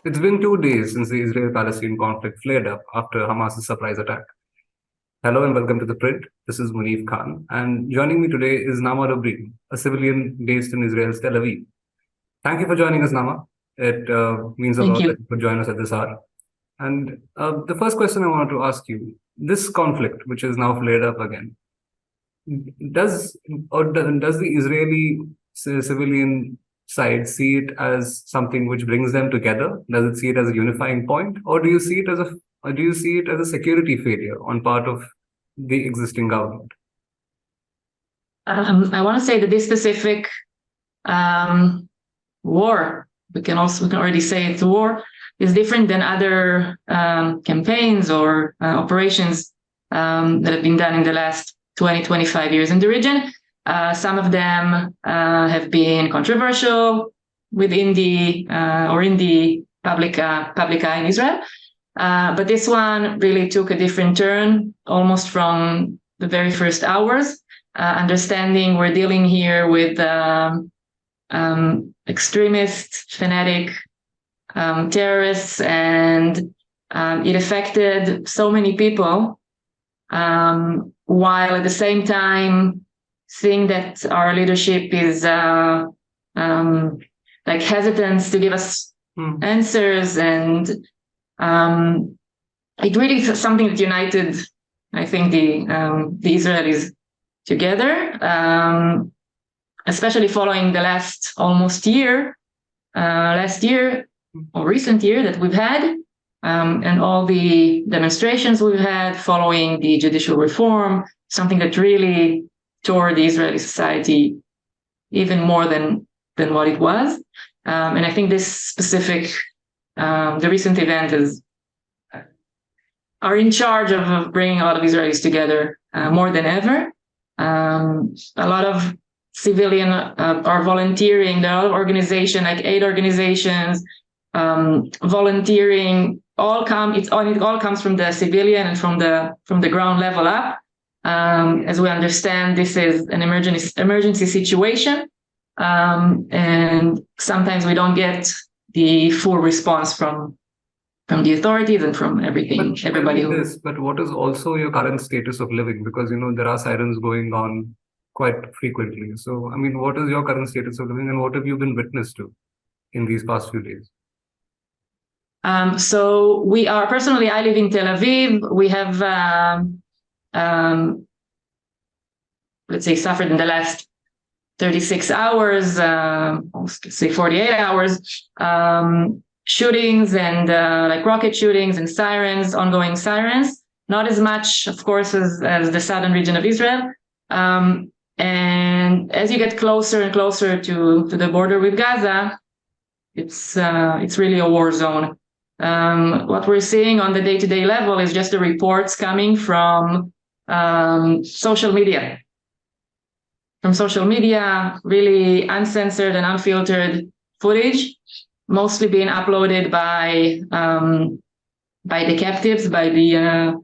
It's been 2 days since the Israel-Palestine conflict flared up after Hamas's surprise attack. Hello and welcome to ThePrint. This is Munif Khan, and joining me today is Naama Dobreen, a civilian based in Israel's Tel Aviv. Thank you for joining us, Naama. It means a Thank lot you. that you could join us at this hour. And the first question I wanted to ask you, this conflict, which is now flared up again, does the Israeli civilian side see it as something which brings them together? Does it see it as a unifying point, or do you see it as a security failure on part of the existing government? I want to say that this specific war, we can already say it's a war, is different than other campaigns or operations that have been done in the last 20, 25 years in the region. Some of them have been controversial within the or in the public eye in Israel. But this one really took a different turn almost from the very first hours, understanding we're dealing here with extremist, fanatic terrorists, and it affected so many people, while at the same time seeing that our leadership is like hesitant to give us answers, and it really is something that united, I think, the Israelis together, especially following the last year or recent year that we've had, and all the demonstrations we've had following the judicial reform, something that really tore the Israeli society even more than what it was. And I think this specific, the recent event are in charge of bringing a lot of Israelis together more than ever. A lot of civilian are volunteering. There are a lot of organizations, like aid organizations, volunteering. It all comes from the civilian and from the ground level up. As we understand, this is an emergency situation, and sometimes we don't get the full response from the authorities and from everybody. But what is also your current status of living? Because there are sirens going on quite frequently. So, what is your current status of living, and what have you been witness to in these past few days? So personally, I live in Tel Aviv. We have, let's say, suffered in the last 36 hours, let's say 48 hours, shootings and like rocket shootings and sirens, ongoing sirens. Not as much, of course, as the southern region of Israel. And as you get closer and closer to the border with Gaza, it's really a war zone. What we're seeing on the day-to-day level is just the reports coming from social media. From social media, really uncensored and unfiltered footage, mostly being uploaded by the captives, by the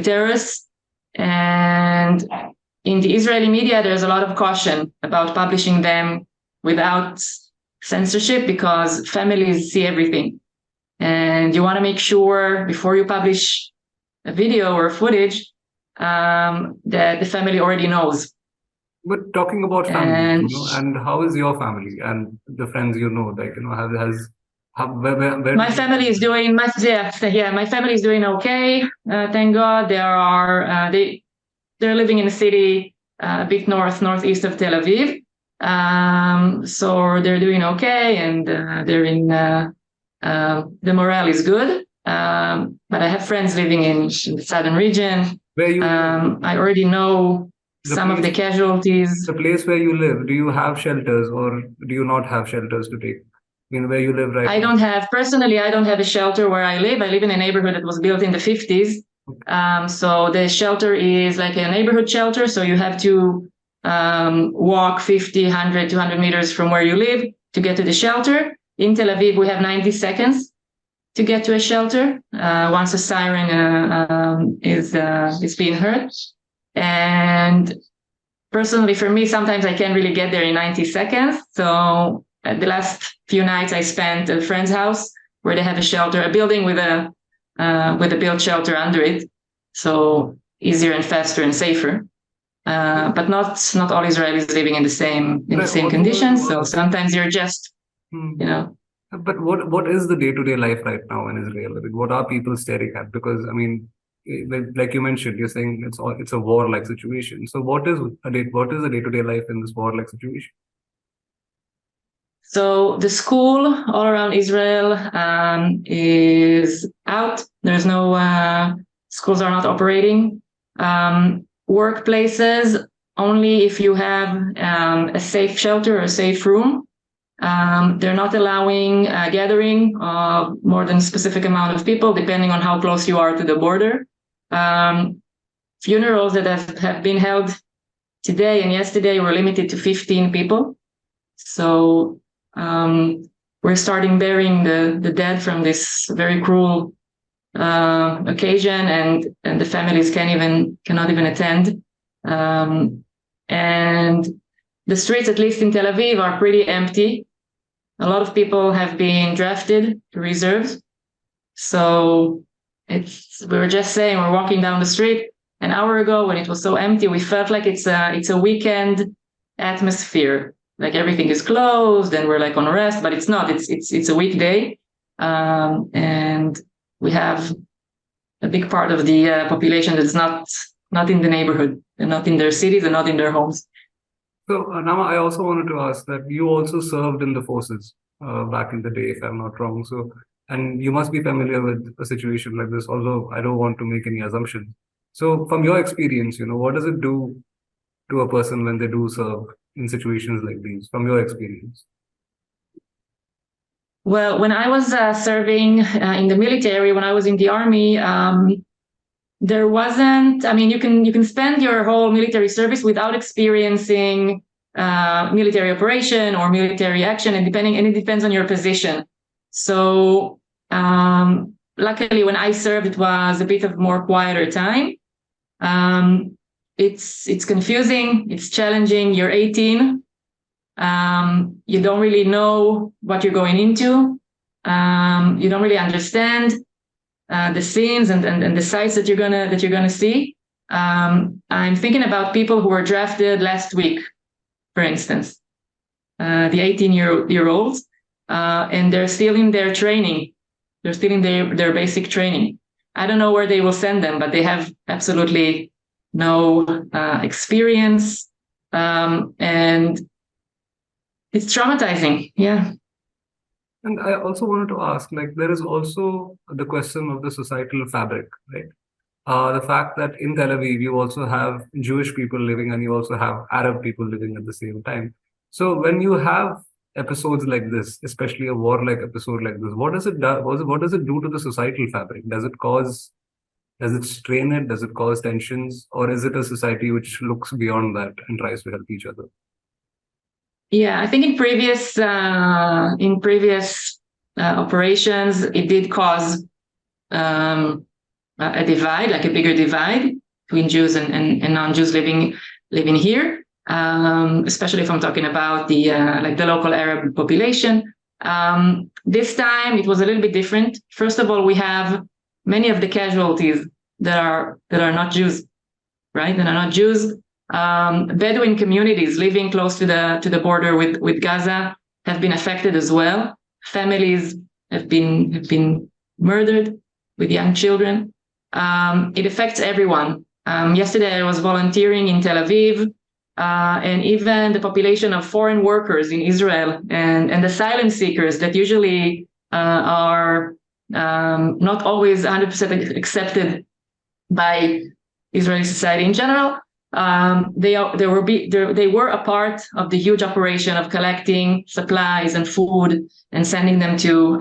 terrorists. And in the Israeli media, there's a lot of caution about publishing them without censorship, because families see everything. And you want to make sure before you publish a video or footage that the family already knows. But talking about family, and how is your family and the friends where my family is doing my family is doing okay. Thank God. They're living in a city a bit northeast of Tel Aviv, so they're doing okay, and they're in the morale is good. But I have friends living in the southern region. I already know some of the casualties. The place where you live, do you have shelters, or do you not have shelters to take? Where you live right now? I don't have a shelter where I live. I live in a neighborhood that was built in the 50s. So the shelter is like a neighborhood shelter. So you have to walk 50, 100, 200 meters from where you live to get to the shelter. In Tel Aviv, we have 90 seconds to get to a shelter once a siren is being heard. And personally, for me, sometimes I can't really get there in 90 seconds. So the last few nights I spent at a friend's house where they have a shelter, a building with a built shelter under it, so easier and faster and safer. But not all Israelis living in the same conditions. So sometimes you're just, But what is the day-to-day life right now in Israel? I mean, what are people staring at? Because I mean, like you mentioned, you're saying it's a war-like situation. So what is the day-to-day life in this war-like situation? So the school all around Israel is out. There's no schools are not operating. Workplaces only if you have a safe shelter or a safe room. They're not allowing gathering more than a specific amount of people, depending on how close you are to the border. Funerals that have been held today and yesterday were limited to 15 people. So we're starting burying the dead from this very cruel occasion, and the families cannot even attend. And the streets, at least in Tel Aviv, are pretty empty. A lot of people have been drafted to reserves. So we were just saying, we're walking down the street an hour ago when it was so empty, we felt like it's a weekend atmosphere. Like everything is closed and we're like on rest, but it's not. It's a weekday, and we have a big part of the population that's not in the neighborhood, and not in their cities, and not in their homes. So, Naama, I also wanted to ask that you also served in the forces back in the day, if I'm not wrong. So, and you must be familiar with a situation like this, although I don't want to make any assumptions. So, from your experience, what does it do to a person when they do serve in situations like these, from your experience? Well, when I was serving in the military, when I was in the army, there wasn't. I mean, you can spend your whole military service without experiencing military operation or military action, and it depends on your position. So, luckily, when I served, it was a bit of more quieter time. It's confusing. It's challenging. You're 18. You don't really know what you're going into. You don't really understand the scenes and the sights that you're gonna see. I'm thinking about people who were drafted last week, for instance, the 18-year-olds, and they're still in their training. They're still in their basic training. I don't know where they will send them, but they have absolutely no experience, and it's traumatizing. Yeah. And I also wanted to ask, like, there is also the question of the societal fabric, right? The fact that in Tel Aviv, you also have Jewish people living and you also have Arab people living at the same time. So when you have episodes like this, especially a war-like episode like this, what does it do? What does it do to the societal fabric? Does it strain it? Does it cause tensions? Or is it a society which looks beyond that and tries to help each other? Yeah, I think in previous operations, it did cause a divide, like a bigger divide between Jews and non-Jews living here. Especially if I'm talking about the local Arab population. This time it was a little bit different. First of all, we have many of the casualties that are not Jews, right? That are not Jews. Bedouin communities living close to the border with Gaza have been affected as well. Families have been murdered with young children. It affects everyone. Yesterday I was volunteering in Tel Aviv, and even the population of foreign workers in Israel and asylum seekers that usually are not always 100% accepted by Israeli society in general. They were a part of the huge operation of collecting supplies and food and sending them to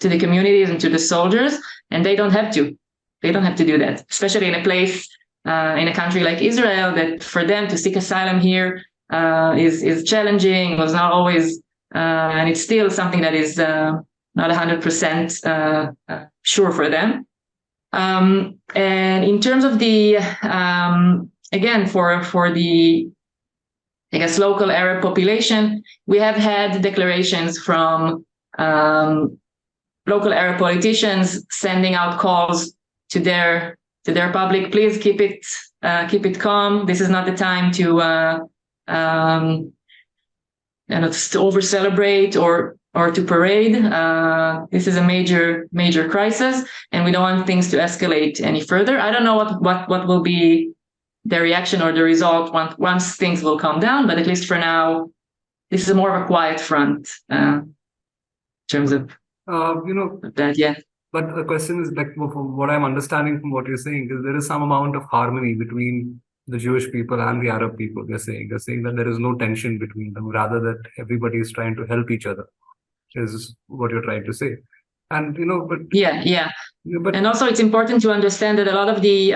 the communities and to the soldiers, and they don't have to. They don't have to do that, especially in a place in a country like Israel, that for them to seek asylum here is challenging. Was not always, and it's still something that is not 100% sure for them. And in terms of the again, for the I guess, local Arab population. We have had declarations from local Arab politicians sending out calls to their public. Please keep it calm. This is not the time to over celebrate or to parade. This is a major crisis, and we don't want things to escalate any further. I don't know what will be the reaction or the result once things will calm down, but at least for now, this is more of a quiet front in terms of that. Yeah. But the question is, like, from what I'm understanding from what you're saying, is there is some amount of harmony between the Jewish people and the Arab people. They're saying that there is no tension between them, rather that everybody is trying to help each other, is what you're trying to say. And but yeah. But and also it's important to understand that a lot of the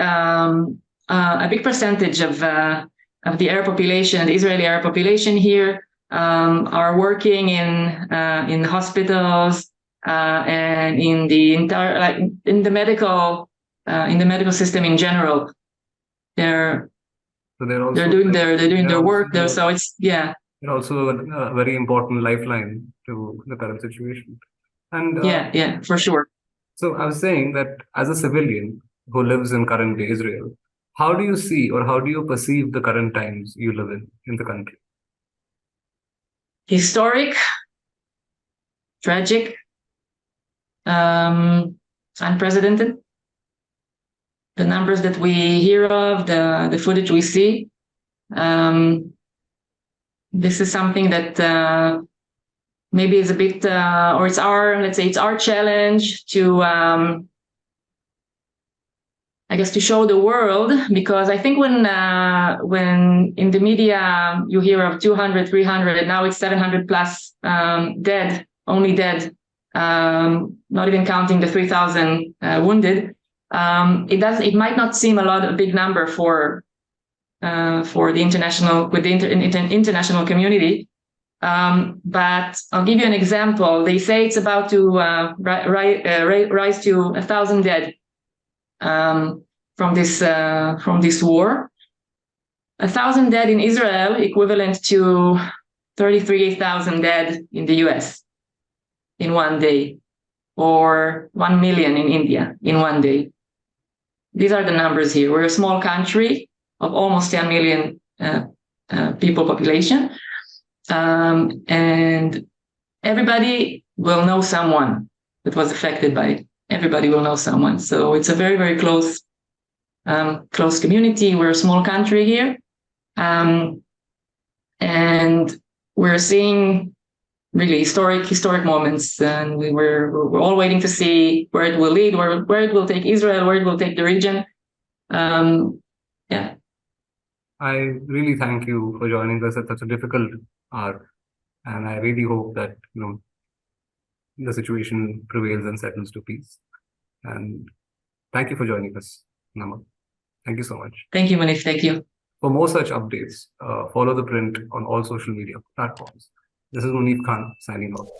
a big percentage of the Arab population, the Israeli Arab population here, are working in hospitals and in the entire in the medical system in general. They're doing their work there, so it's They're also a very important lifeline to the current situation. And yeah, for sure. So I was saying that as a civilian who lives in current day Israel, how do you see or how do you perceive the current times you live in the country? Historic, tragic, unprecedented. The numbers that we hear of, the footage we see, this is something that maybe is a bit, or it's our challenge to, I guess, to show the world, because I think when in the media you hear of 200, 300, now it's 700 plus dead, not even counting the 3,000 wounded. It might not seem a big number for the international international community, but I'll give you an example. They say it's about to rise to 1,000 dead from this war. 1,000 dead in Israel, equivalent to 33,000 dead in the US in one day, or 1 million in India in one day. These are the numbers here. We're a small country of almost 10 million people population. And everybody will know someone that was affected by it. Everybody will know someone. So it's a very, very close community. We're a small country here. And we're seeing really historic moments, and we're all waiting to see where it will lead, where it will take Israel, where it will take the region. Yeah. I really thank you for joining us at such a difficult hour, and I really hope that the situation prevails and settles to peace. And thank you for joining us, Naama. Thank you so much. Thank you, Manif. Thank you. For more such updates, follow ThePrint on all social media platforms. This is Munif Khan signing off.